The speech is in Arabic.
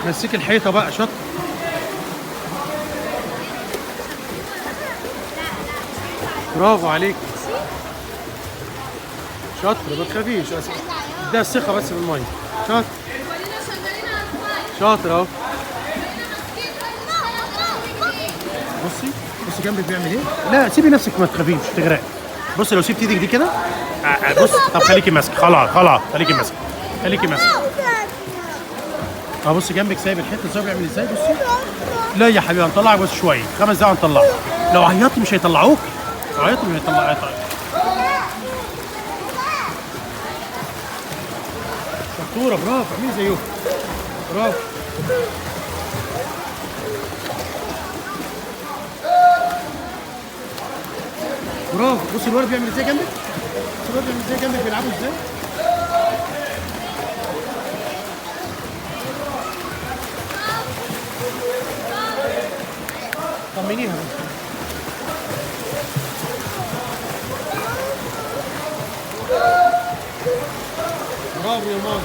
مسك الحيطه بقى شط. برافو عليك، شاطر ما تخافيش. ده الثقه بس بالميه. شاطر شاطر اهو. بصي بصي جنبك بيعمل ايه. لا سيبي نفسك ما تخافيش تغرقي. بصي لو سبت ايدك دي كده بص. طب خليكي ماسك، خلاص خلاص خليكي ماسك، خليكي ماسك. اه بصي جنبك سايب الحته ازاي بيعمل ازاي. بصي لا يا حبيبي هنطلعك بس شويه 5 دقايق هنطلعك. لو عيطتي مش هيطلعوك، لو عيطتي مش هيطلعوك. شطوره برافو اعملي زيهم. برافو. برافو. بصي الولد بيعمل ازاي جنبك، بصي الولد بيعمل ازاي جنبك بيلعبوا ازاي. طمنيها بس. برافو يا ماما.